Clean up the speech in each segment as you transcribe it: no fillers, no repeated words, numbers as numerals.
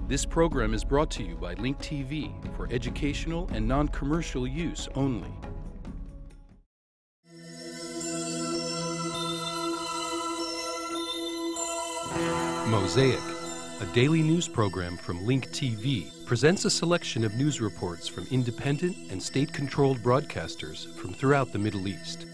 This program is brought to you by Link TV for educational and non-commercial use only. Mosaic, a daily news program from Link TV, presents a selection of news reports from independent and state-controlled broadcasters from throughout the Middle East.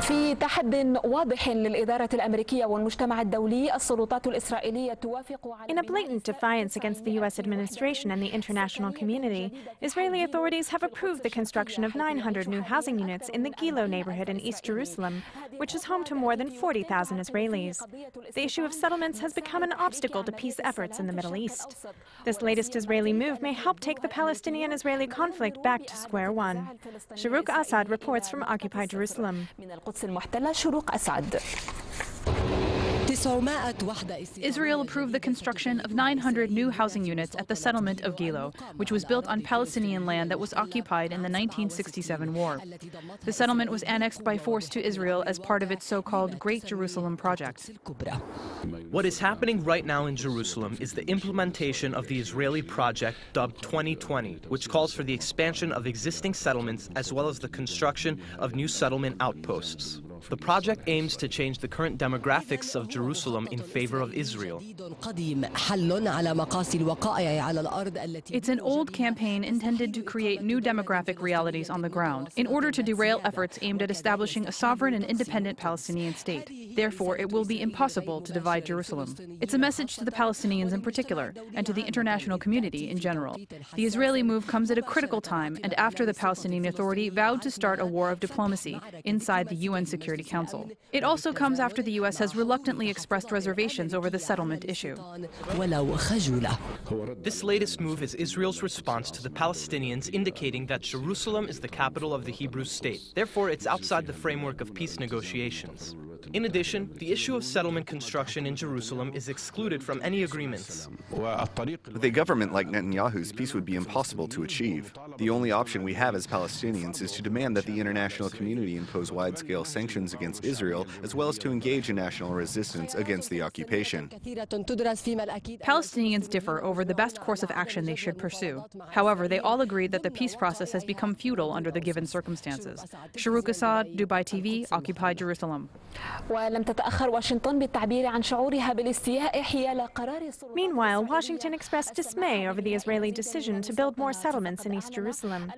في تحد واضح للإدارة الأمريكية والمجتمع الدولي، السلطات الإسرائيلية توافق على In a blatant defiance against the U.S. administration and the international community, Israeli authorities have approved the construction of 900 new housing units in the Gilo neighborhood in East Jerusalem, which is home to more than 40,000 Israelis. The issue of settlements has become an obstacle to peace efforts in the Middle East. This latest Israeli move may help take the Palestinian-Israeli conflict back to square one. Shahrukh Assad reports from occupied Jerusalem. Israel approved the construction of 900 new housing units at the settlement of Gilo, which was built on Palestinian land that was occupied in the 1967 war. The settlement was annexed by force to Israel as part of its so-called Great Jerusalem Project. What is happening right now in Jerusalem is the implementation of the Israeli project dubbed 2020, which calls for the expansion of existing settlements as well as the construction of new settlement outposts. The project aims to change the current demographics of Jerusalem in favor of Israel. It's an old campaign intended to create new demographic realities on the ground in order to derail efforts aimed at establishing a sovereign and independent Palestinian state. Therefore, it will be impossible to divide Jerusalem. It's a message to the Palestinians in particular and to the international community in general. The Israeli move comes at a critical time and after the Palestinian Authority vowed to start a war of diplomacy inside the UN Security Council. It also comes after the U.S. has reluctantly expressed reservations over the settlement issue. This latest move is Israel's response to the Palestinians indicating that Jerusalem is the capital of the Hebrew state. Therefore, it's outside the framework of peace negotiations. In addition, the issue of settlement construction in Jerusalem is excluded from any agreements. With a government like Netanyahu's, peace would be impossible to achieve. The only option we have as Palestinians is to demand that the international community impose wide-scale sanctions against Israel, as well as to engage in national resistance against the occupation. Palestinians differ over the best course of action they should pursue. However, they all agree that the peace process has become futile under the given circumstances. Shahrukh Assad, Dubai TV, occupied Jerusalem. Meanwhile, Washington expressed dismay over the Israeli decision to build more settlements in East Jerusalem.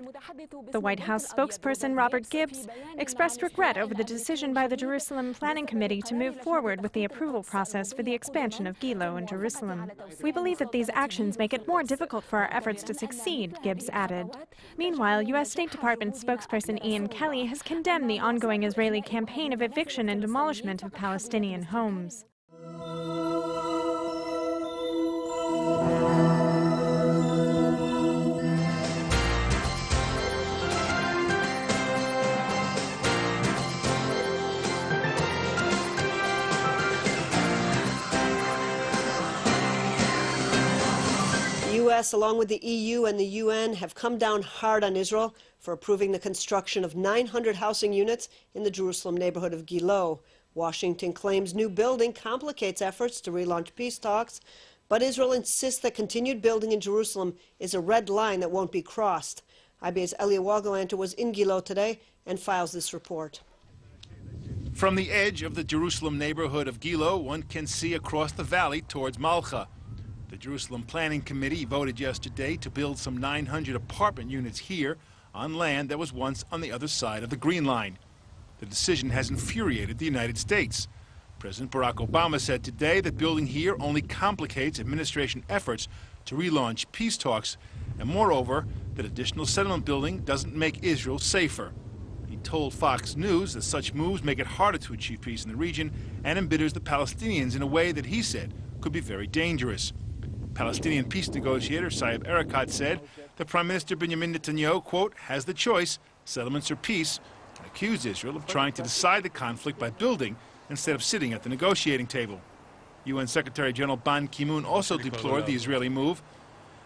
The White House spokesperson Robert Gibbs expressed regret over the decision by the Jerusalem Planning Committee to move forward with the approval process for the expansion of Gilo in Jerusalem. We believe that these actions make it more difficult for our efforts to succeed, Gibbs added. Meanwhile, U.S. State Department spokesperson Ian Kelly has condemned the ongoing Israeli campaign of eviction and demolishment of Palestinian homes. The U.S., along with the EU and the UN, have come down hard on Israel for approving the construction of 900 housing units in the Jerusalem neighborhood of Gilo. Washington claims new building complicates efforts to relaunch peace talks, but Israel insists that continued building in Jerusalem is a red line that won't be crossed. IBA's Elia Wagalanter was in Gilo today and files this report. From the edge of the Jerusalem neighborhood of Gilo, one can see across the valley towards Malcha. The Jerusalem Planning Committee voted yesterday to build some 900 apartment units here on land that was once on the other side of the Green Line. The decision has infuriated the United States. President Barack Obama said today that building here only complicates administration efforts to relaunch peace talks, and moreover, that additional settlement building doesn't make Israel safer. He told Fox News that such moves make it harder to achieve peace in the region and embitters the Palestinians in a way that he said could be very dangerous. Palestinian peace negotiator Saeb Erekat said that Prime Minister Benjamin Netanyahu, quote, has the choice, settlements or peace, and accused Israel of trying to decide the conflict by building instead of sitting at the negotiating table. UN Secretary General Ban Ki-moon also deplored the Israeli move.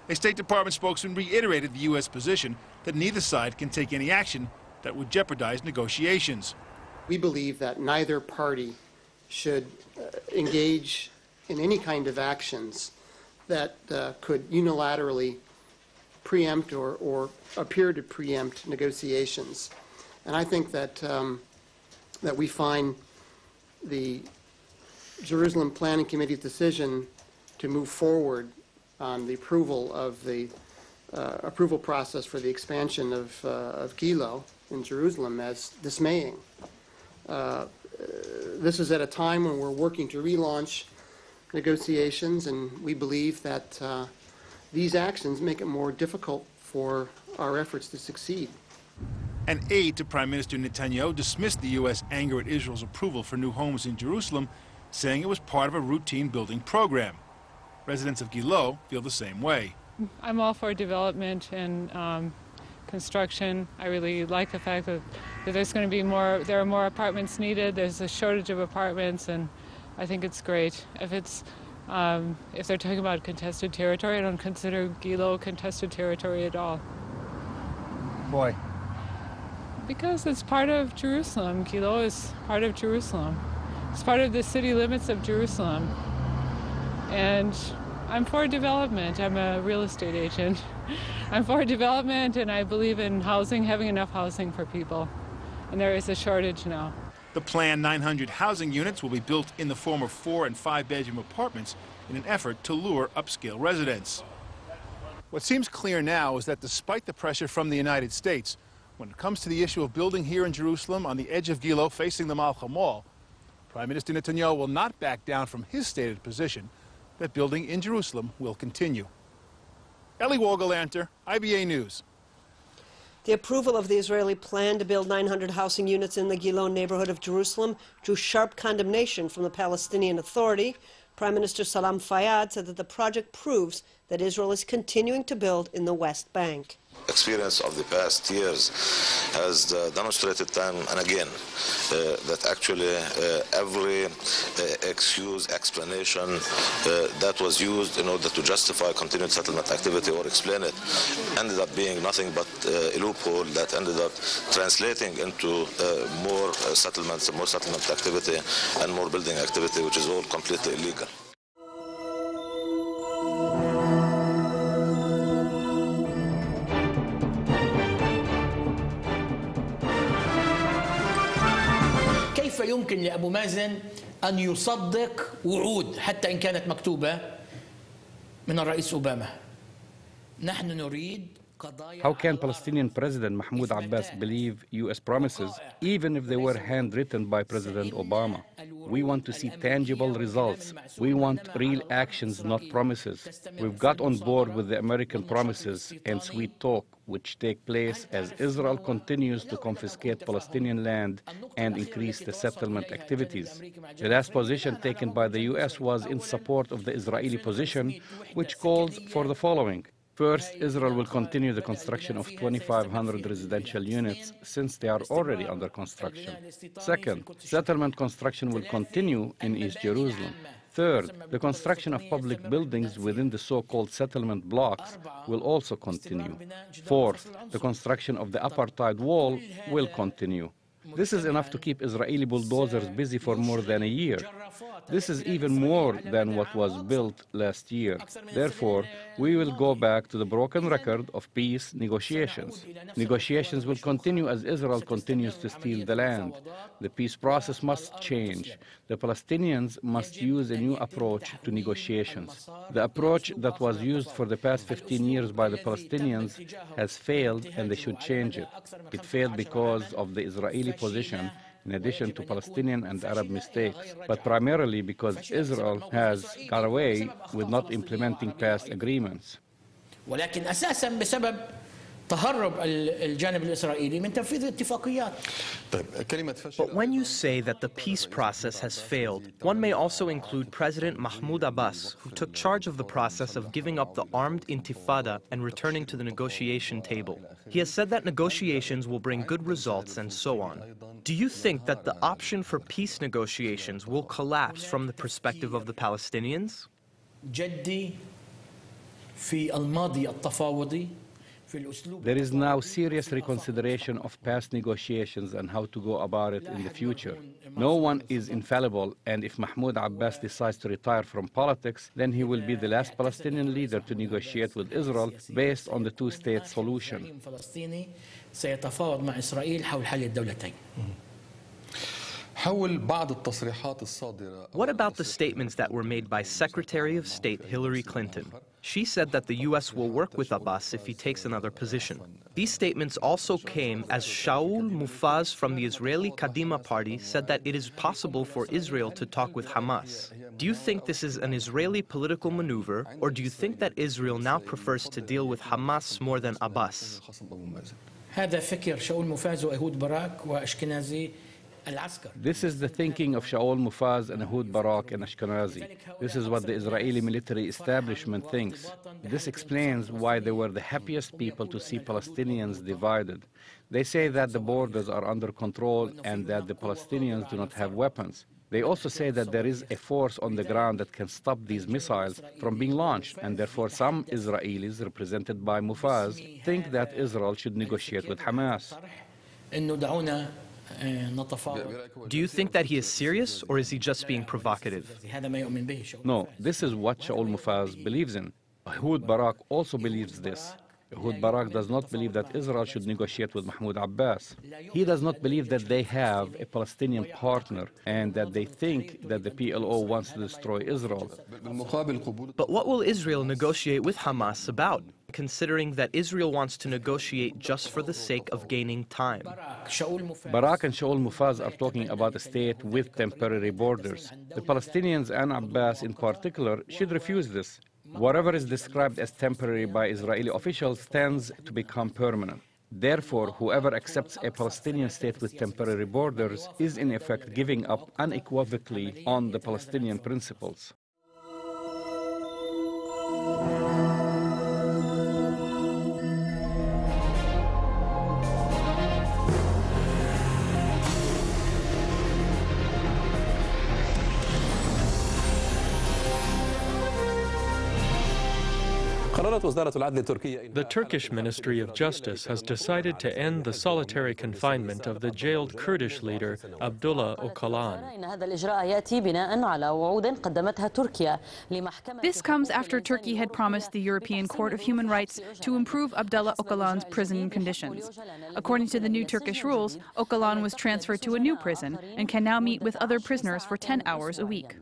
A State Department spokesman reiterated the U.S. position that neither side can take any action that would jeopardize negotiations. We believe that neither party should engage in any kind of actions that could unilaterally preempt or appear to preempt negotiations. And I think that, that we find the Jerusalem Planning Committee's decision to move forward on the approval of the approval process for the expansion of Gilo in Jerusalem as dismaying. This is at a time when we're working to relaunch negotiations, and we believe that these actions make it more difficult for our efforts to succeed. An aide to Prime Minister Netanyahu dismissed the U.S. anger at Israel's approval for new homes in Jerusalem, saying it was part of a routine building program. Residents of Gilo feel the same way. I'm all for development and construction. I really like the fact that there's going to be there are more apartments needed. There's a shortage of apartments, and I think it's great. If they're talking about contested territory, I don't consider Gilo contested territory at all. Why? Because it's part of Jerusalem. Gilo is part of Jerusalem. It's part of the city limits of Jerusalem. And I'm for development. I'm a real estate agent. I'm for development, and I believe in housing, having enough housing for people. And there is a shortage now. The planned 900 housing units will be built in the form of 4- and 5-bedroom apartments in an effort to lure upscale residents. What seems clear now is that despite the pressure from the United States, when it comes to the issue of building here in Jerusalem on the edge of Gilo facing the Malcha Mall, Prime Minister Netanyahu will not back down from his stated position that building in Jerusalem will continue. Eli Wogelanter, IBA News. The approval of the Israeli plan to build 900 housing units in the Gilo neighborhood of Jerusalem drew sharp condemnation from the Palestinian Authority. Prime Minister Salam Fayyad said that the project proves that Israel is continuing to build in the West Bank. Experience of the past years has demonstrated time and again that actually every excuse, explanation that was used in order to justify continued settlement activity or explain it ended up being nothing but a loophole that ended up translating into more settlements, more settlement activity and more building activity, which is all completely illegal. كيف يمكن لأبو مازن أن يصدق وعود حتى إن كانت مكتوبة من الرئيس أوباما؟ نحن نريد How can Palestinian President Mahmoud Abbas believe U.S. promises, even if they were handwritten by President Obama? We want to see tangible results. We want real actions, not promises. We've got on board with the American promises and sweet talk, which take place as Israel continues to confiscate Palestinian land and increase the settlement activities. The last position taken by the U.S. was in support of the Israeli position, which calls for the following. First, Israel will continue the construction of 2,500 residential units since they are already under construction. Second, settlement construction will continue in East Jerusalem. Third, the construction of public buildings within the so-called settlement blocks will also continue. Fourth, the construction of the apartheid wall will continue. This is enough to keep Israeli bulldozers busy for more than a year. This is even more than what was built last year. Therefore, we will go back to the broken record of peace negotiations. Negotiations will continue as Israel continues to steal the land. The peace process must change. The Palestinians must use a new approach to negotiations. The approach that was used for the past 15 years by the Palestinians has failed, and they should change it. It failed because of the Israeli position, in addition to Palestinian and Arab mistakes, but primarily because Israel has got away with not implementing past agreements. ولكن أساساً بسبب تهرب الجانب الإسرائيلي من تنفيذ الاتفاقيات. But when you say that the peace process has failed, one may also include President Mahmoud Abbas, who took charge of the process of giving up the armed intifada and returning to the negotiation table. He has said that negotiations will bring good results and so on. Do you think that the option for peace negotiations will collapse from the perspective of the Palestinians? جدي There is now serious reconsideration of past negotiations and how to go about it in the future. No one is infallible, and if Mahmoud Abbas decides to retire from politics, then he will be the last Palestinian leader to negotiate with Israel based on the two-state solution. What about the statements that were made by Secretary of State Hillary Clinton? She said that the U.S. will work with Abbas if he takes another position. These statements also came as Shaul Mufaz from the Israeli Kadima party said that it is possible for Israel to talk with Hamas. Do you think this is an Israeli political maneuver, or do you think that Israel now prefers to deal with Hamas more than Abbas? This is the thinking of Shaul Mufaz and Ehud Barak and Ashkenazi. This is what the Israeli military establishment thinks. This explains why they were the happiest people to see Palestinians divided. They say that the borders are under control and that the Palestinians do not have weapons. They also say that there is a force on the ground that can stop these missiles from being launched, and therefore some Israelis, represented by Mufaz, think that Israel should negotiate with Hamas. Do you think that he is serious, or is he just being provocative? No, this is what Shaul Mufaz believes in. Ehud Barak also believes this. Ehud Barak does not believe that Israel should negotiate with Mahmoud Abbas. He does not believe that they have a Palestinian partner and that they think that the PLO wants to destroy Israel. But what will Israel negotiate with Hamas about, considering that Israel wants to negotiate just for the sake of gaining time? Barak and Shaul Mufaz are talking about a state with temporary borders. The Palestinians and Abbas in particular should refuse this. Whatever is described as temporary by Israeli officials tends to become permanent. Therefore, whoever accepts a Palestinian state with temporary borders is in effect giving up unequivocally on the Palestinian principles. The Turkish Ministry of Justice has decided to end the solitary confinement of the jailed Kurdish leader Abdullah Ocalan. This comes after Turkey had promised the European Court of Human Rights to improve Abdullah Ocalan's prison conditions. According to the new Turkish rules, Ocalan was transferred to a new prison and can now meet with other prisoners for 10 hours a week.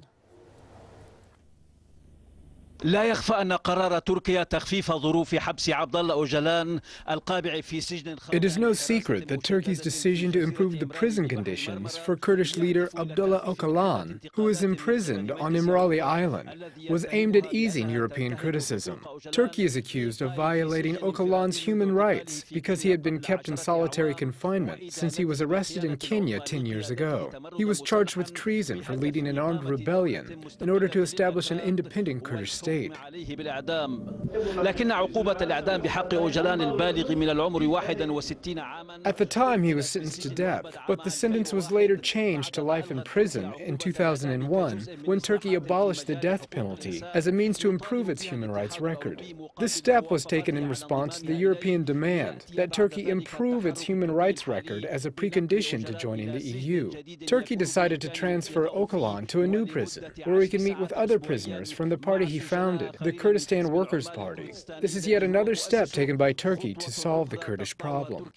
لا يخفى أن قرار تركيا تخفيف ظروف حبس عبد الله أوجلان القابع في سجن. It is no secret that Turkey's decision to improve the prison conditions for Kurdish leader Abdullah Ocalan, who is imprisoned on Imrali Island, was aimed at easing European criticism. Turkey is accused of violating Ocalan's human rights because he had been kept in solitary confinement since he was arrested in Kenya 10 years ago. He was charged with treason for leading an armed rebellion in order to establish an independent Kurdish state. لكن عقوبة الإعدام بحق أوجلان البالغ من العمر 61 عاما. At the time he was sentenced to death, but the sentence was later changed to life in prison in 2001 when Turkey abolished the death penalty as a means to improve its human rights record. This step was taken in response to the European demand that Turkey improve its human rights record as a precondition to joining the EU. Turkey decided to transfer Ocalan to a new prison where he can meet with other prisoners from the party he founded, the Kurdistan Workers' Party. This is yet another step taken by Turkey to solve the Kurdish problem.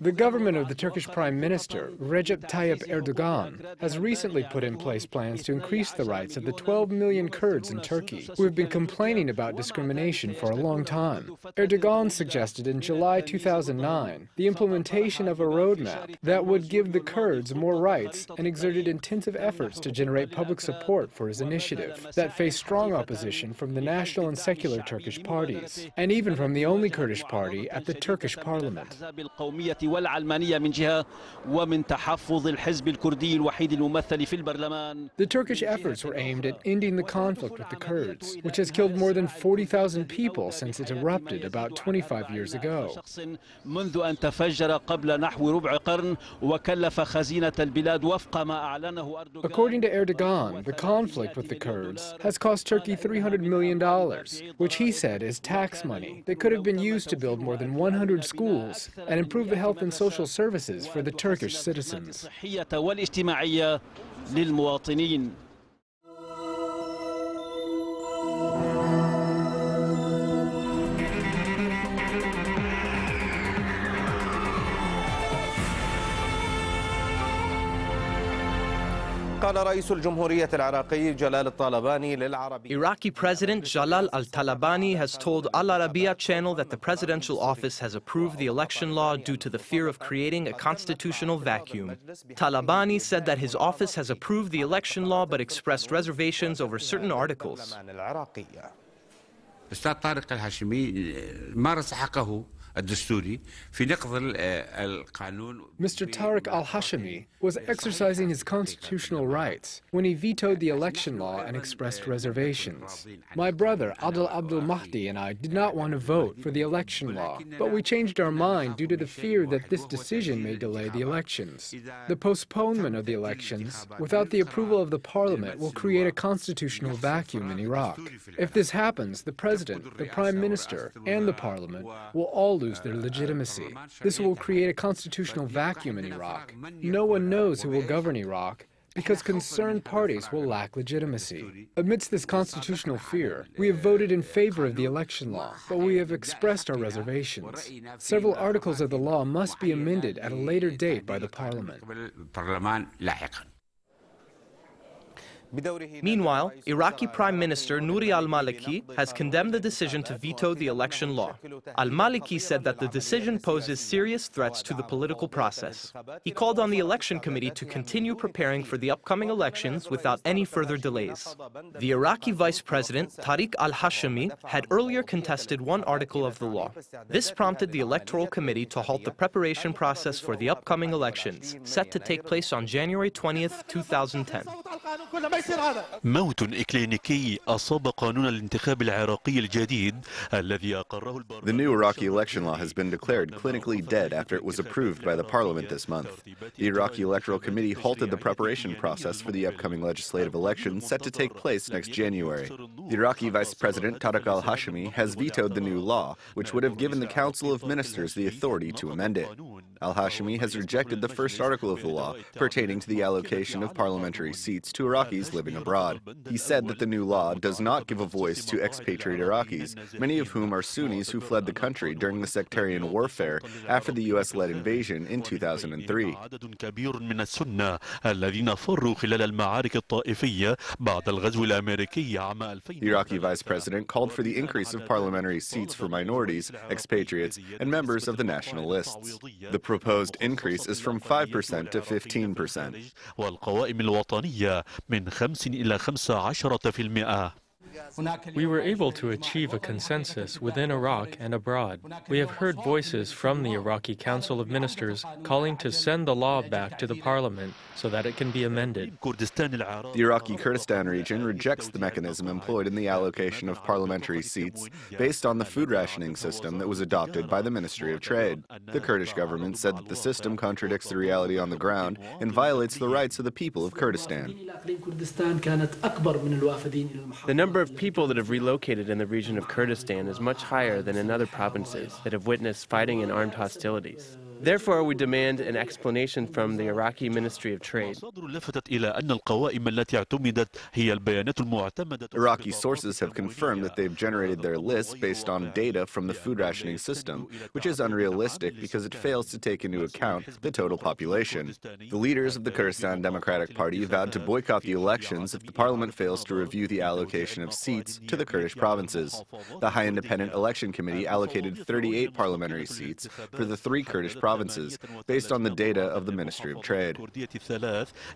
The government of the Turkish Prime Minister, Recep Tayyip Erdogan, has recently put in place plans to increase the rights of the 12 million Kurds in Turkey who have been complaining about discrimination for a long time. Erdogan suggested in July 2009 the implementation of a roadmap that would give the Kurds more rights and exerted intensive efforts to generate public support for his initiative that faced strong opposition from the national and secular Turkish parties, and even from the only Kurdish party at the Turkish Turkish parliament. The Turkish efforts were aimed at ending the conflict with the Kurds, which has killed more than 40,000 people since it erupted about 25 years ago. According to Erdogan, the conflict with the Kurds has cost Turkey $300 million, which he said is tax money that could have been used to build more than 100 schools and improve the health and social services for the Turkish citizens. Iraqi President Jalal al-Talabani has told Al Arabiya channel that the presidential office has approved the election law due to the fear of creating a constitutional vacuum. Talabani said that his office has approved the election law but expressed reservations over certain articles. Mr. Tariq al-Hashimi was exercising his constitutional rights when he vetoed the election law and expressed reservations. My brother Adel Abdul Mahdi and I did not want to vote for the election law, but we changed our mind due to the fear that this decision may delay the elections. The postponement of the elections without the approval of the parliament will create a constitutional vacuum in Iraq. If this happens, the president, the prime minister, and the parliament will all lose their legitimacy. This will create a constitutional vacuum in Iraq. No one knows who will govern Iraq because concerned parties will lack legitimacy. Amidst this constitutional fear, we have voted in favor of the election law, but we have expressed our reservations. Several articles of the law must be amended at a later date by the parliament. Meanwhile, Iraqi Prime Minister Nouri al-Maliki has condemned the decision to veto the election law. Al-Maliki said that the decision poses serious threats to the political process. He called on the election committee to continue preparing for the upcoming elections without any further delays. The Iraqi Vice President, Tariq al-Hashimi, had earlier contested one article of the law. This prompted the Electoral Committee to halt the preparation process for the upcoming elections, set to take place on January 20th, 2010. موت إكلينيكي أصاب قانون الانتخاب العراقي الجديد الذي أقره البرلمان. The new Iraqi election law has been declared clinically dead after it was approved by the parliament this month. The Iraqi Electoral Committee halted the preparation process for the upcoming legislative election set to take place next January. The Iraqi Vice President Tariq al-Hashimi has vetoed the new law, which would have given the Council of Ministers the authority to amend it. Al-Hashimi has rejected the first article of the law pertaining to the allocation of parliamentary seats to Iraqis living abroad. He said that the new law does not give a voice to expatriate Iraqis, many of whom are Sunnis who fled the country during the sectarian warfare after the U.S.-led invasion in 2003. The Iraqi vice president called for the increase of parliamentary seats for minorities, expatriates, and members of the nationalists. The proposed increase is from 5% to 15%. We were able to achieve a consensus within Iraq and abroad. We have heard voices from the Iraqi Council of Ministers calling to send the law back to the parliament so that it can be amended. The Iraqi Kurdistan region rejects the mechanism employed in the allocation of parliamentary seats based on the food rationing system that was adopted by the Ministry of Trade. The Kurdish government said that the system contradicts the reality on the ground and violates the rights of the people of Kurdistan. The number of people that have relocated in the region of Kurdistan is much higher than in other provinces that have witnessed fighting and armed hostilities. Therefore, we demand an explanation from the Iraqi Ministry of Trade. Iraqi sources have confirmed that they've generated their lists based on data from the food rationing system, which is unrealistic because it fails to take into account the total population. The leaders of the Kurdistan Democratic Party vowed to boycott the elections if the parliament fails to review the allocation of seats to the Kurdish provinces. The High Independent Election Committee allocated 38 parliamentary seats for the 3 Kurdish provinces provinces, based on the data of the Ministry of Trade.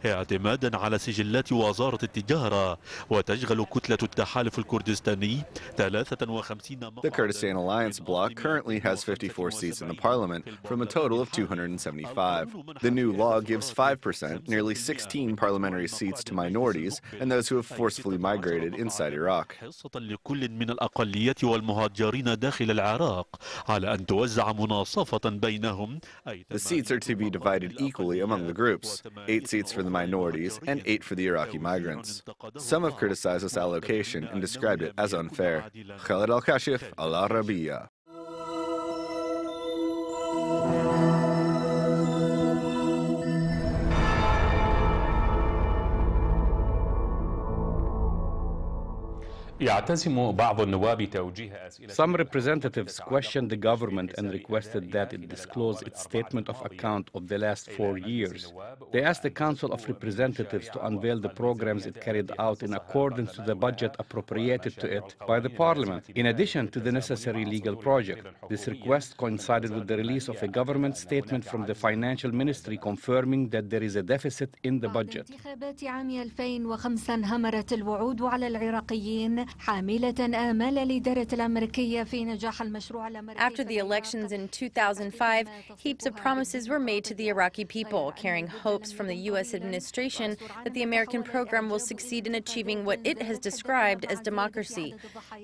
اعتمادا على سجلات وزارة التجارة وتشغل كتلة التحالف الكردستاني 53. The Kurdistan Alliance bloc currently has 54 seats in the parliament from a total of 275. The new law gives 5%, nearly 16 parliamentary seats to minorities and those who have forcefully migrated inside Iraq. لكل من الأقليات والمهاجرين داخل العراق على أن توزع مناصفة بينهم. The seats are to be divided equally among the groups, 8 seats for the minorities and 8 for the Iraqi migrants. Some have criticized this allocation and described it as unfair. Khaled Al-Kashif, Al-Arabiya. Some representatives questioned the government and requested that it disclose its statement of account of the last 4 years. They asked the Council of Representatives to unveil the programs it carried out in accordance to the budget appropriated to it by the Parliament, in addition to the necessary legal project. This request coincided with the release of a government statement from the Financial Ministry confirming that there is a deficit in the budget. After the elections in 2005, heaps of promises were made to the Iraqi people, carrying hopes from the U.S. administration that the American program will succeed in achieving what it has described as democracy.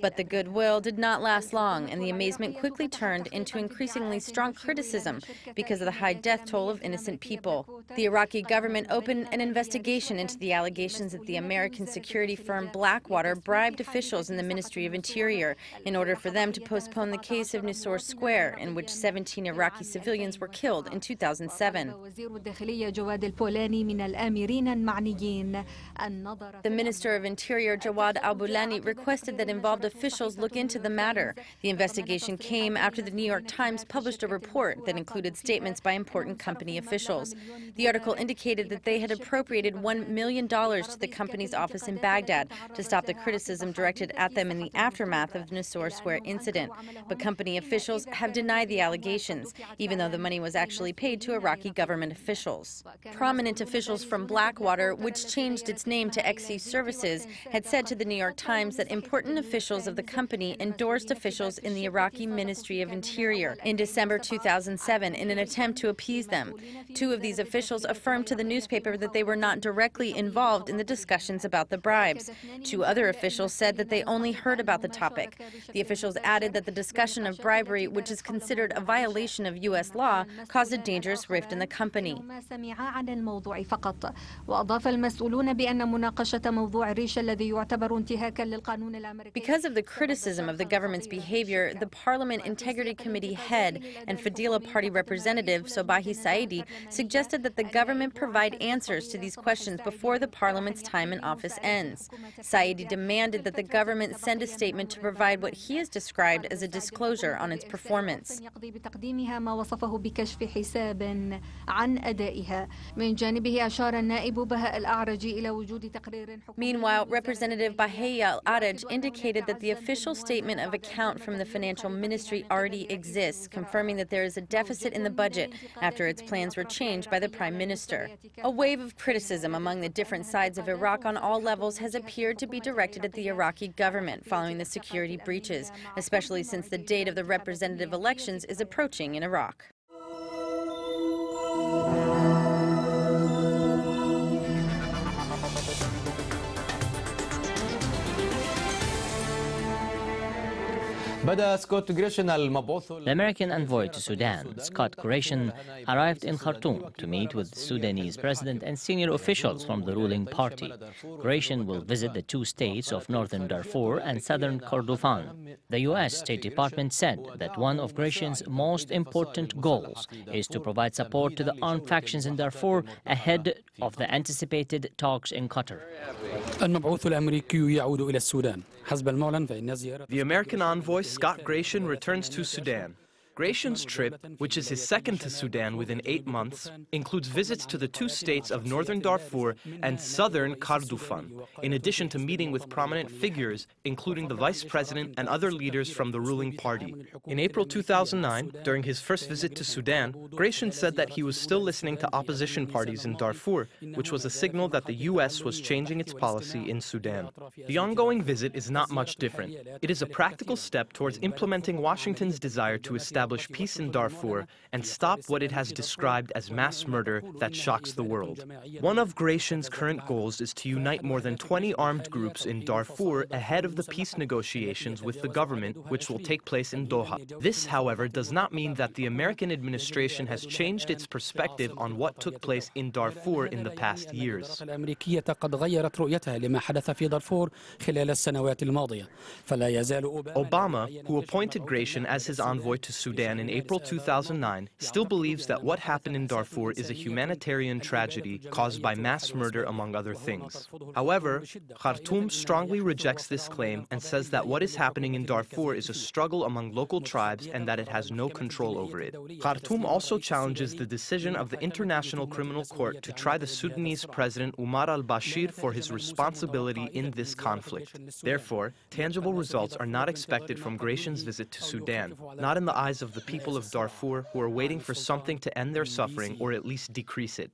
But the goodwill did not last long, and the amazement quickly turned into increasingly strong criticism because of the high death toll of innocent people. The Iraqi government opened an investigation into the allegations that the American security firm Blackwater bribed officials in the Ministry of Interior in order for them to postpone the case of Nisour Square, in which 17 Iraqi civilians were killed in 2007. The Minister of Interior, Jawad al-Bulani, requested that involved officials look into the matter. The investigation came after the New York Times published a report that included statements by important company officials. The article indicated that they had appropriated $1 million to the company's office in Baghdad to stop the criticism directed at them in the aftermath of the Nisour Square incident. But company officials have denied the allegations, even though the money was actually paid to Iraqi government officials. Prominent officials from Blackwater, which changed its name to XC Services, had said to the New York Times that important officials of the company endorsed officials in the Iraqi Ministry of Interior in December 2007 in an attempt to appease them. 2 of these officials affirmed to the newspaper that they were not directly involved in the discussions about the bribes. 2 other officials said that they only heard about the topic. The officials added that the discussion of bribery, which is considered a violation of U.S. law, caused a dangerous rift in the company. Because of the criticism of the government's behavior, the Parliament Integrity Committee head and Fadila Party representative Sobahi Saidi suggested that the government provide answers to these questions before the Parliament's time in office ends. Saidi demanded that the government send a statement to provide what he has described as a disclosure on its performance. Meanwhile, Representative Bahia Al-Araj indicated that the official statement of account from the Financial Ministry already exists, confirming that there is a deficit in the budget after its plans were changed by the Prime Minister. A wave of criticism among the different sides of Iraq on all levels has appeared to be directed at the Iraqi government following the security breaches, especially since the date of the representative elections is approaching in Iraq. The American envoy to Sudan, Scott Grayson, arrived in Khartoum to meet with the Sudanese president and senior officials from the ruling party. Grayson will visit the 2 states of northern Darfur and southern Kordofan. The U.S. State Department said that one of Grayson's most important goals is to provide support to the armed factions in Darfur ahead of the anticipated talks in Qatar. The American envoy, Scott Grayson, returns to Sudan. Greshan's trip, which is his second to Sudan within 8 months, includes visits to the 2 states of northern Darfur and southern Kordofan, in addition to meeting with prominent figures, including the vice president and other leaders from the ruling party. In April 2009, during his first visit to Sudan, Greshan said that he was still listening to opposition parties in Darfur, which was a signal that the U.S. was changing its policy in Sudan. The ongoing visit is not much different. It is a practical step towards implementing Washington's desire to establish peace in Darfur and stop what it has described as mass murder that shocks the world. One of Greshan's current goals is to unite more than 20 armed groups in Darfur ahead of the peace negotiations with the government, which will take place in Doha. This, however, does not mean that the American administration has changed its perspective on what took place in Darfur in the past years. Obama, who appointed Greshan as his envoy to Sudan in April 2009, still believes that what happened in Darfur is a humanitarian tragedy caused by mass murder, among other things. However, Khartoum strongly rejects this claim and says that what is happening in Darfur is a struggle among local tribes and that it has no control over it. Khartoum also challenges the decision of the International Criminal Court to try the Sudanese President Omar al-Bashir for his responsibility in this conflict. Therefore, tangible results are not expected from Greshan's visit to Sudan, not in the eyes of the people of Darfur, who are waiting for something to end their suffering or at least decrease it.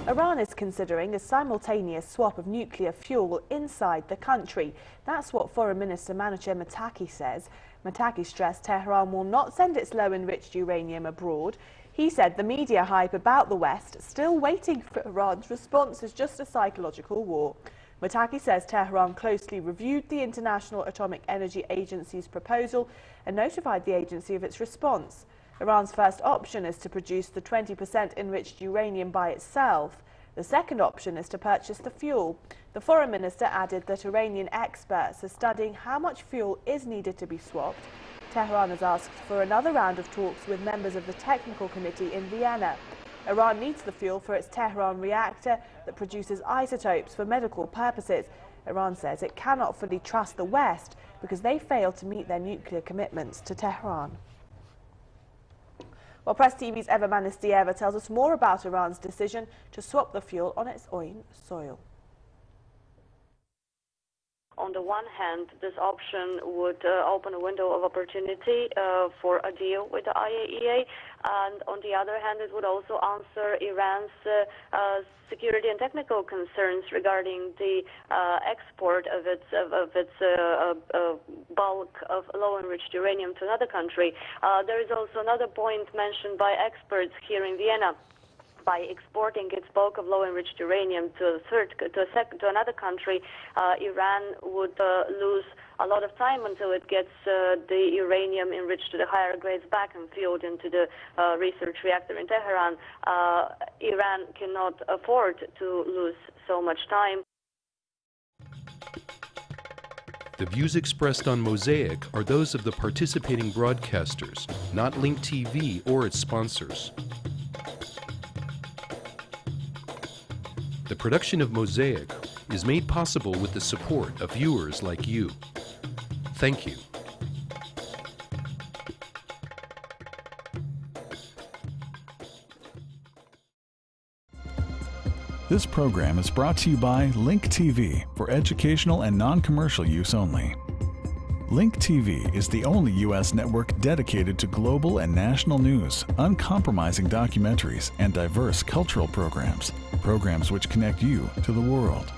Iran is considering a simultaneous swap of nuclear fuel inside the country. That's what Foreign Minister Manouchehr Mottaki says. Mottaki stressed Tehran will not send its low-enriched uranium abroad. He said the media hype about the West, still waiting for Iran's response, is just a psychological war. Mottaki says Tehran closely reviewed the International Atomic Energy Agency's proposal and notified the agency of its response. Iran's first option is to produce the 20% enriched uranium by itself. The second option is to purchase the fuel. The foreign minister added that Iranian experts are studying how much fuel is needed to be swapped. Tehran has asked for another round of talks with members of the technical committee in Vienna. Iran needs the fuel for its Tehran reactor that produces isotopes for medical purposes. Iran says it cannot fully trust the West because they failed to meet their nuclear commitments to Tehran. Well, Press TV's Eva Manistieva tells us more about Iran's decision to swap the fuel on its own soil. On the one hand, this option would open a window of opportunity for a deal with the IAEA, and on the other hand, it would also answer Iran's security and technical concerns regarding the export of its bulk of low-enriched uranium to another country. There is also another point mentioned by experts here in Vienna. By exporting its bulk of low-enriched uranium to another country, Iran would lose a lot of time until it gets the uranium enriched to the higher grades back and fueled into the research reactor in Tehran. Iran cannot afford to lose so much time. The views expressed on Mosaic are those of the participating broadcasters, not Link TV or its sponsors. The production of Mosaic is made possible with the support of viewers like you. Thank you. This program is brought to you by Link TV for educational and non-commercial use only. Link TV is the only U.S. network dedicated to global and national news, uncompromising documentaries, and diverse cultural programs. Programs which connect you to the world.